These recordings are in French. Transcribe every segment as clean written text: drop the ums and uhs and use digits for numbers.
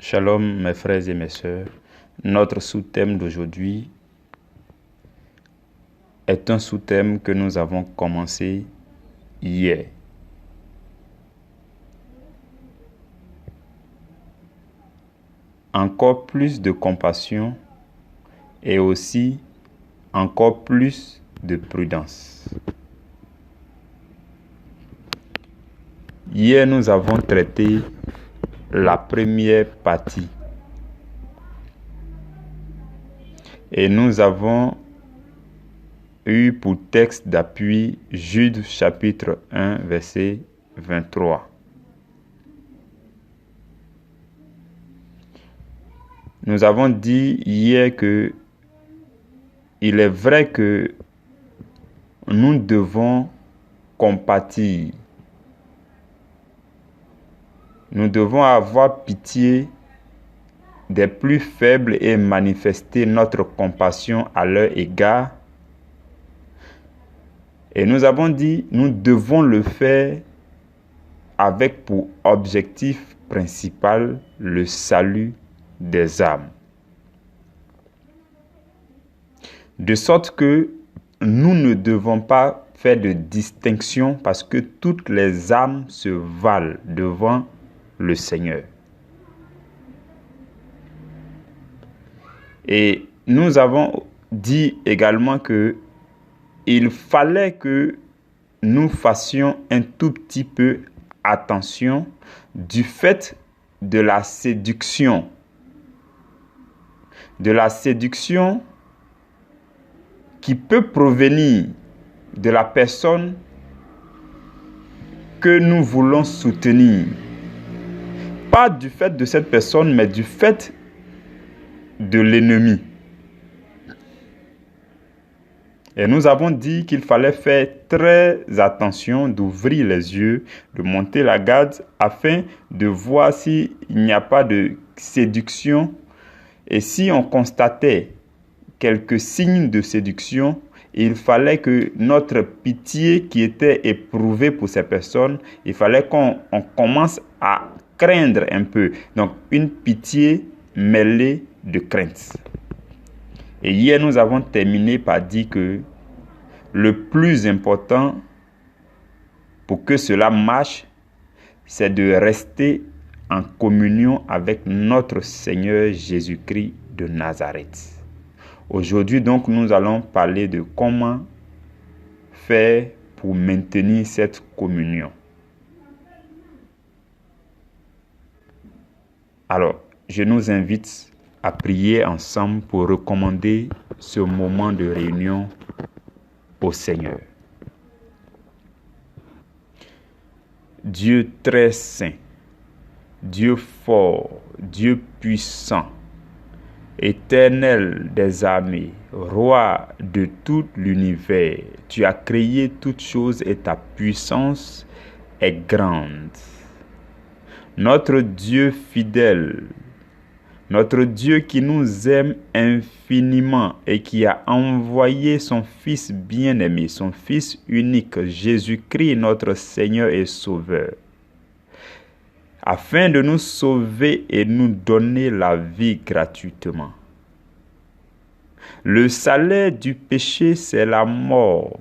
Shalom mes frères et mes sœurs. Notre sous-thème d'aujourd'hui est un sous-thème que nous avons commencé hier. Encore plus de compassion et aussi encore plus de prudence. Hier, nous avons traité la première partie et nous avons eu pour texte d'appui Jude chapitre 1 verset 23. Nous avons dit hier que il est vrai que nous devons compatir. Nous devons avoir pitié des plus faibles et manifester notre compassion à leur égard. Et nous avons dit, nous devons le faire avec pour objectif principal le salut des âmes. De sorte que nous ne devons pas faire de distinction parce que toutes les âmes se valent devant le Seigneur. Et nous avons dit également que il fallait que nous fassions un tout petit peu attention du fait de la séduction. De la séduction qui peut provenir de la personne que nous voulons soutenir. Pas du fait de cette personne, mais du fait de l'ennemi. Et nous avons dit qu'il fallait faire très attention, d'ouvrir les yeux, de monter la garde, afin de voir s'il n'y a pas de séduction. Et si on constatait quelques signes de séduction, il fallait que notre pitié qui était éprouvée pour ces personnes, il fallait qu'on commence à craindre un peu. Donc, une pitié mêlée de crainte. Et hier, nous avons terminé par dire que le plus important pour que cela marche, c'est de rester en communion avec notre Seigneur Jésus-Christ de Nazareth. Aujourd'hui, donc, nous allons parler de comment faire pour maintenir cette communion. Alors, je nous invite à prier ensemble pour recommander ce moment de réunion au Seigneur. Dieu très saint, Dieu fort, Dieu puissant, Éternel des armées, Roi de tout l'univers, tu as créé toutes choses et ta puissance est grande. Notre Dieu fidèle, notre Dieu qui nous aime infiniment et qui a envoyé son Fils bien-aimé, son Fils unique, Jésus-Christ, notre Seigneur et Sauveur, afin de nous sauver et nous donner la vie gratuitement. Le salaire du péché, c'est la mort,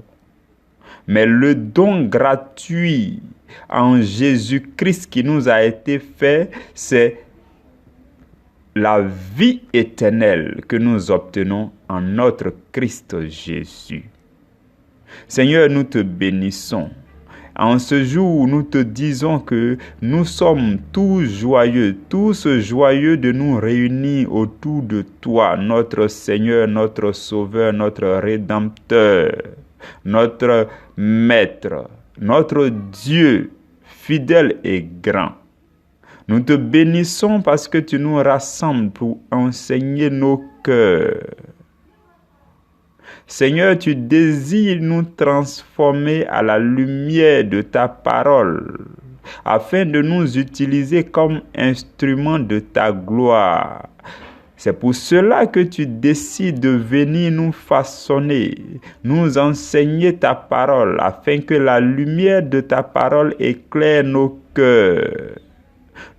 mais le don gratuit en Jésus-Christ qui nous a été fait, c'est la vie éternelle que nous obtenons en notre Christ Jésus. Seigneur, nous te bénissons. En ce jour, nous te disons que nous sommes tous joyeux de nous réunir autour de toi, notre Seigneur, notre Sauveur, notre Rédempteur, notre Maître, notre Dieu fidèle et grand. Nous te bénissons parce que tu nous rassembles pour enseigner nos cœurs. Seigneur, tu désires nous transformer à la lumière de ta parole, afin de nous utiliser comme instruments de ta gloire. C'est pour cela que tu décides de venir nous façonner, nous enseigner ta parole, afin que la lumière de ta parole éclaire nos cœurs.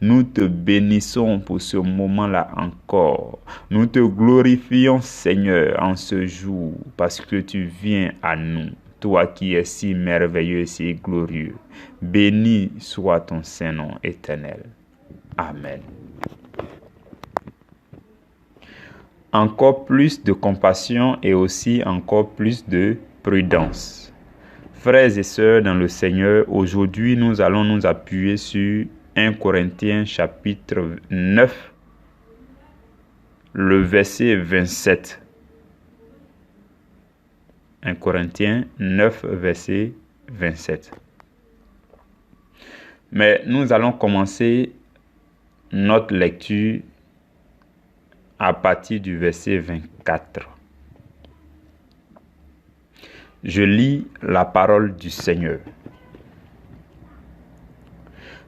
Nous te bénissons pour ce moment-là encore. Nous te glorifions, Seigneur, en ce jour, parce que tu viens à nous, toi qui es si merveilleux et si glorieux. Béni soit ton Saint-Nom éternel. Amen. Encore plus de compassion et aussi encore plus de prudence. Frères et sœurs dans le Seigneur, aujourd'hui nous allons nous appuyer sur 1 Corinthiens chapitre 9, le verset 27. 1 Corinthiens 9, verset 27. Mais nous allons commencer notre lecture à partir du verset 24. Je lis la parole du Seigneur.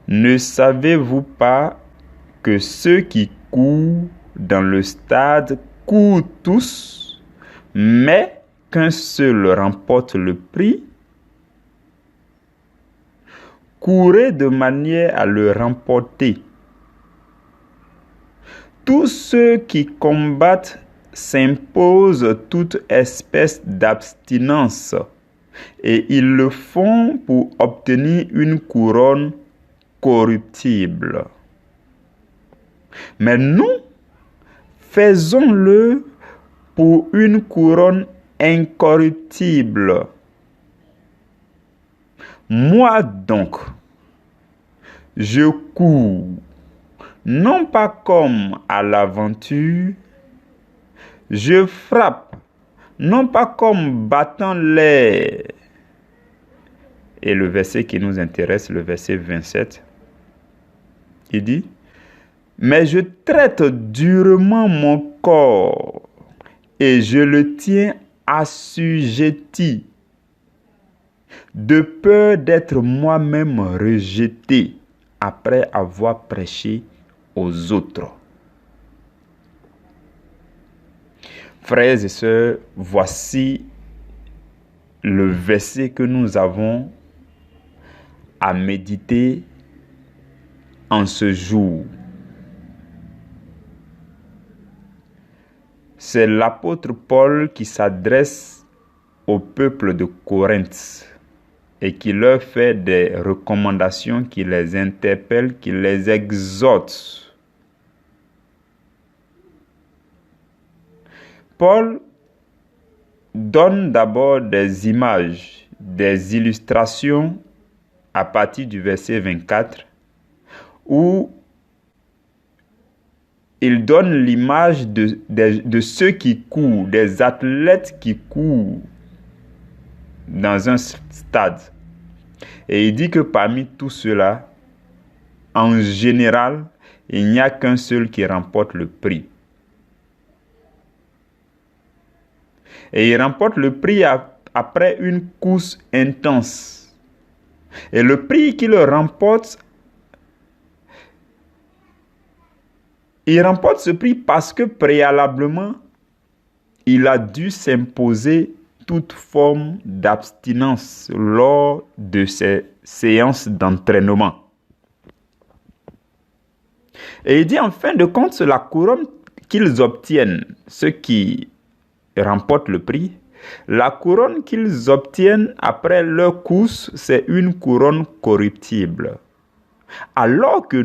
Ne savez-vous pas que ceux qui courent dans le stade courent tous, mais qu'un seul remporte le prix? Courez de manière à le remporter. Tous ceux qui combattent s'imposent toute espèce d'abstinence et ils le font pour obtenir une couronne corruptible. Mais nous, faisons-le pour une couronne incorruptible. Moi donc, je cours, non pas comme à l'aventure, je frappe, non pas comme battant l'air. Et le verset qui nous intéresse, le verset 27, il dit, mais je traite durement mon corps et je le tiens assujetti, de peur d'être moi-même rejeté après avoir prêché aux autres. Frères et sœurs, voici le verset que nous avons à méditer en ce jour. C'est l'apôtre Paul qui s'adresse au peuple de Corinthe et qui leur fait des recommandations, qui les interpelle, qui les exhorte. Paul donne d'abord des images, des illustrations à partir du verset 24, où il donne l'image de ceux qui courent, des athlètes qui courent dans un stade. Et il dit que parmi tous ceux-là, en général, il n'y a qu'un seul qui remporte le prix. Et il remporte le prix après une course intense. Et le prix qu'il remporte, il remporte ce prix parce que préalablement, il a dû s'imposer toute forme d'abstinence lors de ces séances d'entraînement. Et il dit en fin de compte, c'est la couronne qu'ils obtiennent, ceux qui remportent le prix. La couronne qu'ils obtiennent après leur course, c'est une couronne corruptible. Alors que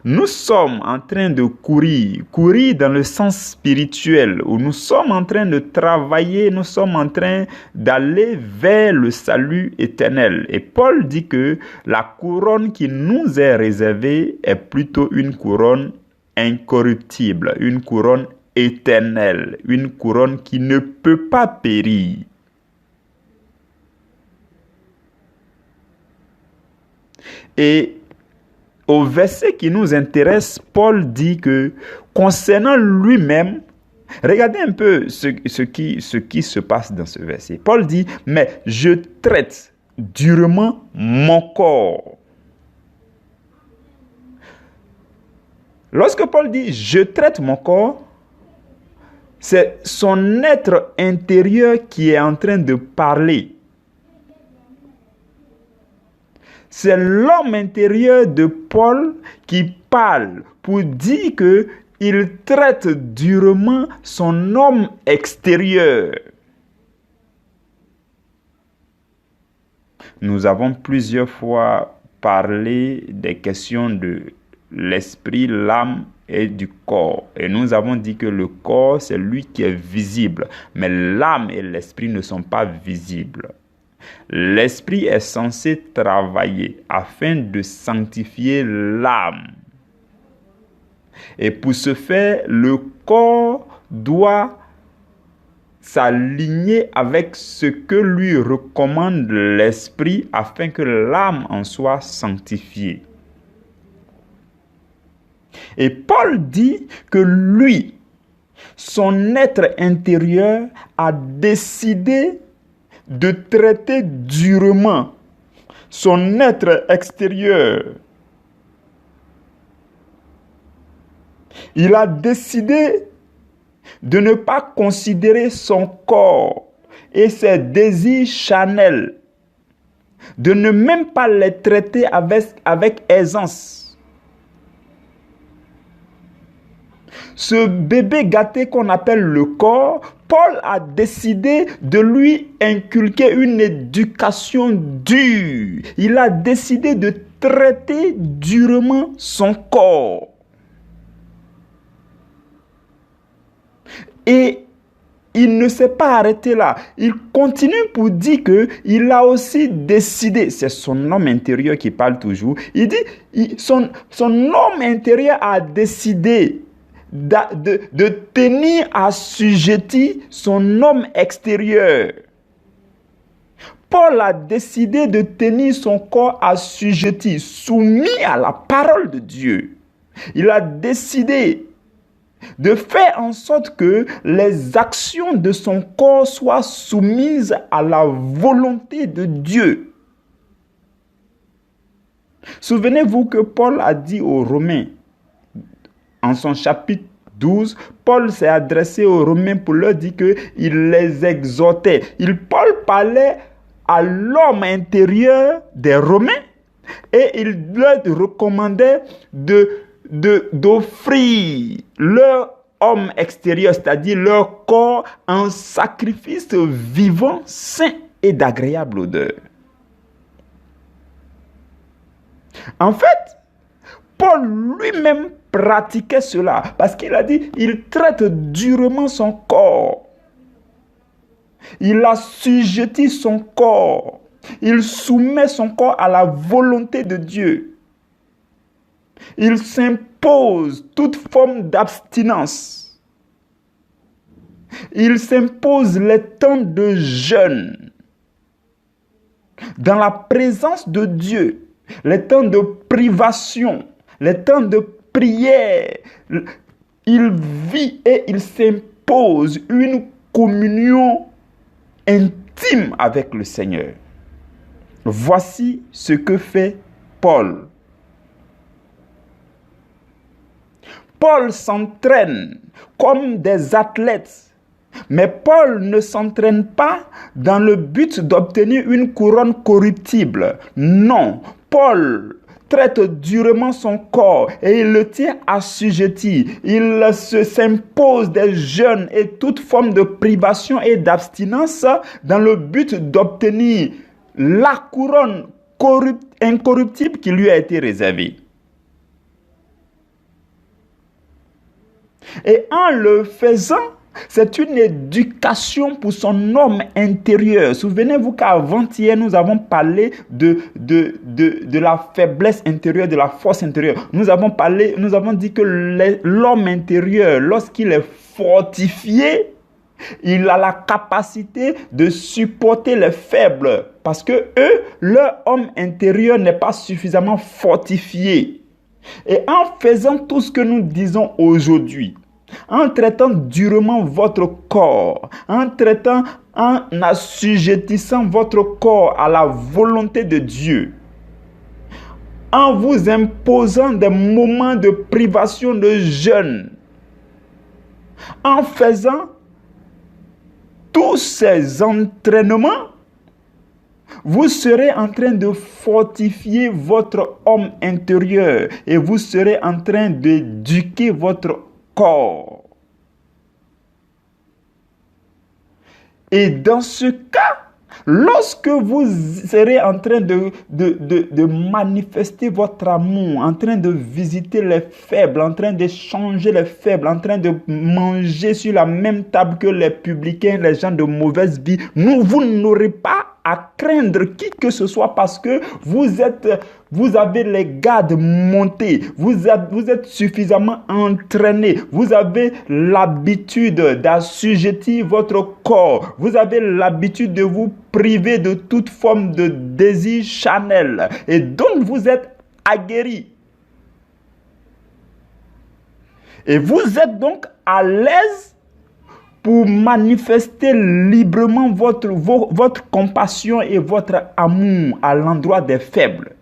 nous sommes en train de courir dans le sens spirituel, où nous sommes en train de travailler, nous sommes en train d'aller vers le salut éternel. Et Paul dit que la couronne qui nous est réservée est plutôt une couronne incorruptible, une couronne éternelle, une couronne qui ne peut pas périr. Et au verset qui nous intéresse, Paul dit que concernant lui-même, regardez un peu ce qui se passe dans ce verset. Paul dit, mais je traite durement mon corps. Lorsque Paul dit, je traite mon corps, c'est son être intérieur qui est en train de parler. c'est l'homme intérieur de Paul qui parle pour dire qu'il traite durement son homme extérieur. Nous avons plusieurs fois parlé des questions de l'esprit, l'âme et du corps. Et nous avons dit que le corps, c'est lui qui est visible, mais l'âme et l'esprit ne sont pas visibles. L'esprit est censé travailler afin de sanctifier l'âme. Et pour ce faire, le corps doit s'aligner avec ce que lui recommande l'esprit afin que l'âme en soit sanctifiée. Et Paul dit que lui, son être intérieur, a décidé de traiter durement son être extérieur. Il a décidé de ne pas considérer son corps et ses désirs charnels, de ne même pas les traiter avec aisance. Ce bébé gâté qu'on appelle le corps, Paul a décidé de lui inculquer une éducation dure. Il a décidé de traiter durement son corps. Et il ne s'est pas arrêté là. Il continue pour dire qu'il a aussi décidé, c'est son homme intérieur qui parle toujours, il dit, son homme intérieur a décidé de tenir assujetti son homme extérieur. Paul a décidé de tenir son corps assujetti, soumis à la parole de Dieu. Il a décidé de faire en sorte que les actions de son corps soient soumises à la volonté de Dieu. Souvenez-vous que Paul a dit aux Romains, en son chapitre 12, Paul s'est adressé aux Romains pour leur dire qu'il les exhortait. Paul parlait à l'homme intérieur des Romains et il leur recommandait d'offrir leur homme extérieur, c'est-à-dire leur corps, en sacrifice vivant, saint et d'agréable odeur. En fait, Paul lui-même pratiquait cela parce qu'il a dit il traite durement son corps. Il assujettit son corps. Il soumet son corps à la volonté de Dieu. Il s'impose toute forme d'abstinence. Il s'impose les temps de jeûne. Dans la présence de Dieu, les temps de privation, les temps de prière, il vit et il s'impose une communion intime avec le Seigneur. Voici ce que fait Paul. Paul s'entraîne comme des athlètes, mais Paul ne s'entraîne pas dans le but d'obtenir une couronne corruptible. Non, Paul traite durement son corps et il le tient assujetti. Il s'impose des jeûnes et toute forme de privation et d'abstinence dans le but d'obtenir la couronne incorruptible qui lui a été réservée. Et en le faisant, c'est une éducation pour son homme intérieur. Souvenez-vous qu'avant-hier, nous avons parlé de la faiblesse intérieure, de la force intérieure. Nous avons dit que l'homme intérieur, lorsqu'il est fortifié, il a la capacité de supporter les faibles. Parce que leur homme intérieur n'est pas suffisamment fortifié. Et en faisant tout ce que nous disons aujourd'hui, en traitant durement votre corps, en assujettissant votre corps à la volonté de Dieu, en vous imposant des moments de privation de jeûne, en faisant tous ces entraînements, Vous serez en train de fortifier votre homme intérieur et vous serez en train d'éduquer votre corps. Et dans ce cas, lorsque vous serez en train de manifester votre amour, en train de visiter les faibles, en train d'échanger les faibles, en train de manger sur la même table que les publicains, les gens de mauvaise vie, vous n'aurez pas à craindre qui que ce soit parce que vous avez les gardes montés, vous êtes suffisamment entraîné, vous avez l'habitude d'assujettir votre corps, vous avez l'habitude de vous priver de toute forme de désir charnel et donc vous êtes aguerri. Et vous êtes donc à l'aise pour manifester librement votre compassion et votre amour à l'endroit des faibles.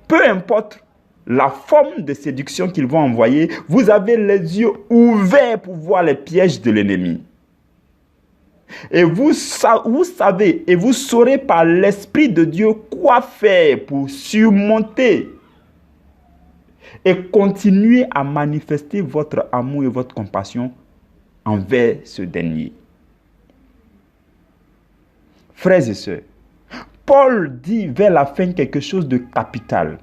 Peu importe la forme de séduction qu'ils vont envoyer, vous avez les yeux ouverts pour voir les pièges de l'ennemi. Et vous savez et vous saurez par l'Esprit de Dieu quoi faire pour surmonter et continuer à manifester votre amour et votre compassion envers ce dernier. Frères et sœurs, Paul dit vers la fin quelque chose de capital.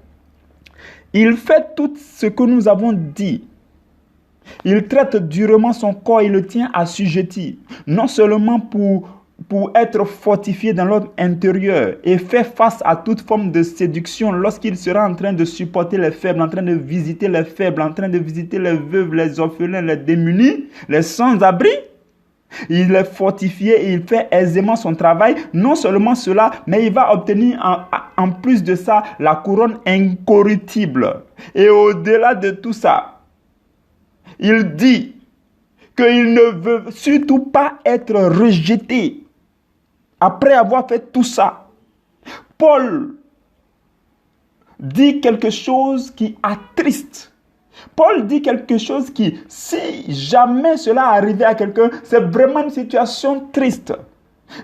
Il fait tout ce que nous avons dit. Il traite durement son corps, il le tient assujetti, non seulement pour être fortifié dans l'ordre intérieur et faire face à toute forme de séduction lorsqu'il sera en train de supporter les faibles, en train de visiter les faibles, en train de visiter les veuves, les orphelins, les démunis, les sans-abri. Il est fortifié et il fait aisément son travail. Non seulement cela, mais il va obtenir en plus de ça la couronne incorruptible. Et au-delà de tout ça, il dit qu'il ne veut surtout pas être rejeté. Après avoir fait tout ça, Paul dit quelque chose qui attriste. Paul dit quelque chose qui, si jamais cela arrivait à quelqu'un, c'est vraiment une situation triste.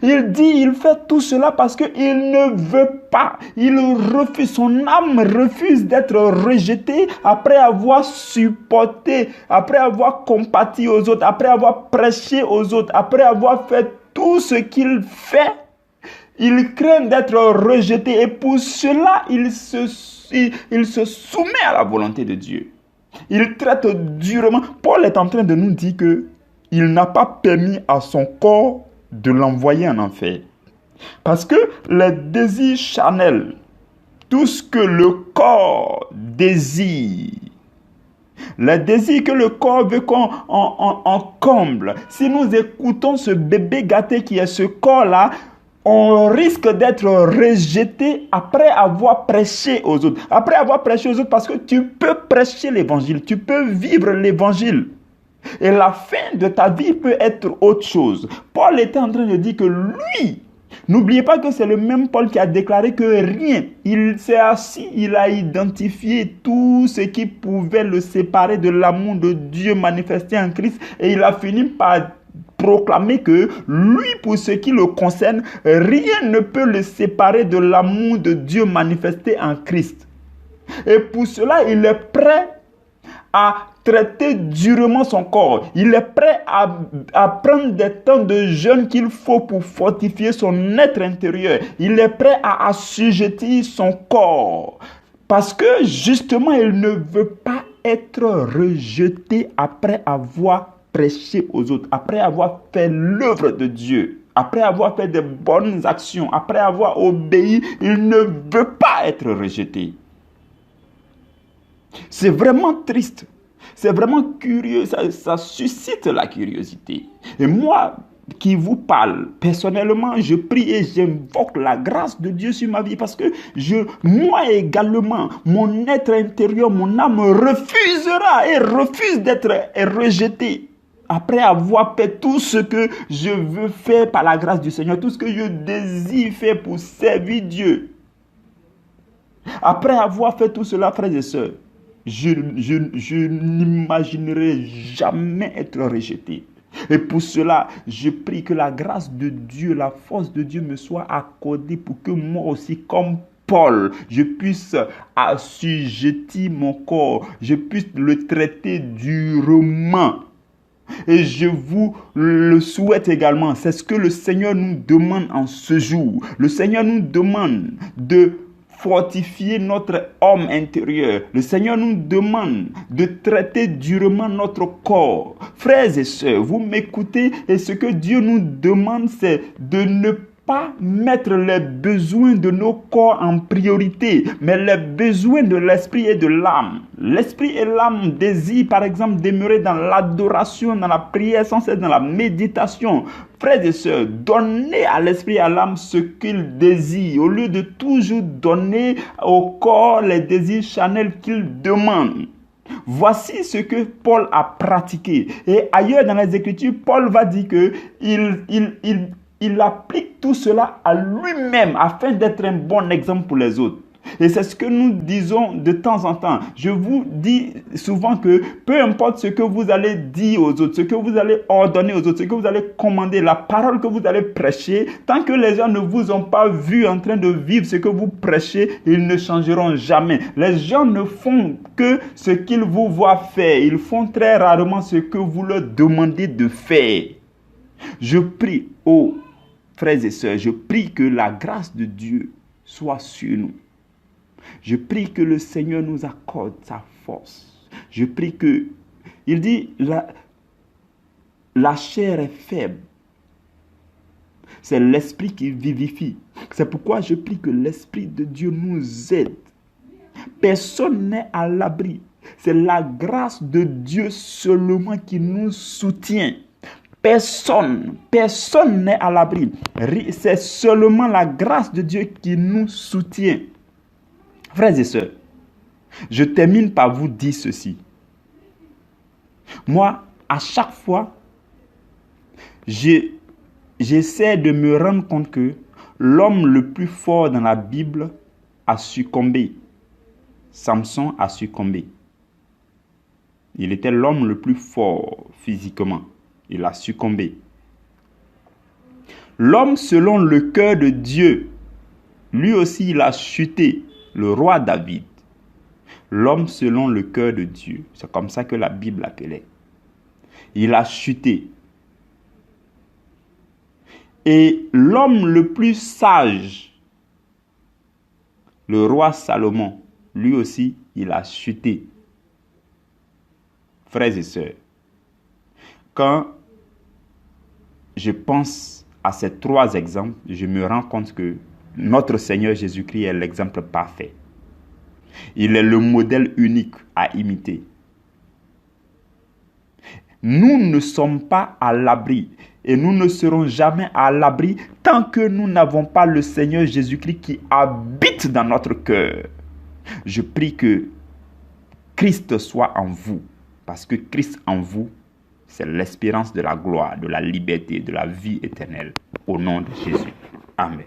Il dit, il fait tout cela parce qu'il ne veut pas, il refuse, son âme refuse d'être rejetée après avoir supporté, après avoir compati aux autres, après avoir prêché aux autres, après avoir fait tout ce qu'il fait. Il craint d'être rejeté et pour cela, il se soumet à la volonté de Dieu. Il traite durement. Paul est en train de nous dire qu'il n'a pas permis à son corps de l'envoyer en enfer. Parce que les désirs charnels, tout ce que le corps désire, les désirs que le corps veut qu'on comble, si nous écoutons ce bébé gâté qui est ce corps-là, on risque d'être rejeté après avoir prêché aux autres. Après avoir prêché aux autres, parce que tu peux prêcher l'évangile, tu peux vivre l'évangile. Et la fin de ta vie peut être autre chose. Paul était en train de dire que lui, n'oubliez pas que c'est le même Paul qui a déclaré que rien, il s'est assis, il a identifié tout ce qui pouvait le séparer de l'amour de Dieu manifesté en Christ et il a fini par proclamer que lui, pour ce qui le concerne, rien ne peut le séparer de l'amour de Dieu manifesté en Christ. Et pour cela, il est prêt à traiter durement son corps. Il est prêt à prendre des temps de jeûne qu'il faut pour fortifier son être intérieur. Il est prêt à assujettir son corps. Parce que justement, il ne veut pas être rejeté après avoir prêché aux autres, après avoir fait l'œuvre de Dieu, après avoir fait de bonnes actions, après avoir obéi. Il ne veut pas être rejeté. C'est vraiment triste. C'est vraiment curieux, ça suscite la curiosité. Et moi qui vous parle, personnellement, je prie et j'invoque la grâce de Dieu sur ma vie parce que moi également, mon être intérieur, mon âme refusera et refuse d'être rejeté. Après avoir fait tout ce que je veux faire par la grâce du Seigneur, tout ce que je désire faire pour servir Dieu. Après avoir fait tout cela, frères et sœurs, je n'imaginerai jamais être rejeté. Et pour cela, je prie que la grâce de Dieu, la force de Dieu me soit accordée pour que moi aussi, comme Paul, je puisse assujettir mon corps, je puisse le traiter durement. Et je vous le souhaite également. C'est ce que le Seigneur nous demande en ce jour. Le Seigneur nous demande de fortifier notre homme intérieur. Le Seigneur nous demande de traiter durement notre corps. Frères et sœurs, vous m'écoutez, et ce que Dieu nous demande, c'est de ne pas mettre les besoins de nos corps en priorité, mais les besoins de l'esprit et de l'âme. L'esprit et l'âme désirent, par exemple, demeurer dans l'adoration, dans la prière, sans cesse dans la méditation. Frères et sœurs, donnez à l'esprit et à l'âme ce qu'il désire, au lieu de toujours donner au corps les désirs charnels qu'il demande. Voici ce que Paul a pratiqué. Et ailleurs dans les Écritures, Paul va dire que il applique tout cela à lui-même afin d'être un bon exemple pour les autres. Et c'est ce que nous disons de temps en temps. Je vous dis souvent que peu importe ce que vous allez dire aux autres, ce que vous allez ordonner aux autres, ce que vous allez commander, la parole que vous allez prêcher, tant que les gens ne vous ont pas vu en train de vivre ce que vous prêchez, ils ne changeront jamais. Les gens ne font que ce qu'ils vous voient faire. Ils font très rarement ce que vous leur demandez de faire. Je prie, frères et sœurs, je prie que la grâce de Dieu soit sur nous. Je prie que le Seigneur nous accorde sa force. Je prie que, il dit, la chair est faible. C'est l'esprit qui vivifie. C'est pourquoi je prie que l'Esprit de Dieu nous aide. Personne n'est à l'abri. C'est la grâce de Dieu seulement qui nous soutient. Personne n'est à l'abri. C'est seulement la grâce de Dieu qui nous soutient. Frères et sœurs, je termine par vous dire ceci. Moi, à chaque fois, j'essaie de me rendre compte que l'homme le plus fort dans la Bible a succombé. Samson a succombé. Il était l'homme le plus fort physiquement. Il a succombé. L'homme selon le cœur de Dieu, lui aussi il a chuté. Le roi David. L'homme selon le cœur de Dieu. C'est comme ça que la Bible l'appelait. Il a chuté. Et l'homme le plus sage, le roi Salomon, lui aussi, il a chuté. Frères et sœurs, quand je pense à ces trois exemples, je me rends compte que notre Seigneur Jésus-Christ est l'exemple parfait. Il est le modèle unique à imiter. Nous ne sommes pas à l'abri et nous ne serons jamais à l'abri tant que nous n'avons pas le Seigneur Jésus-Christ qui habite dans notre cœur. Je prie que Christ soit en vous, parce que Christ en vous, c'est l'espérance de la gloire, de la liberté, de la vie éternelle. Au nom de Jésus. Amen.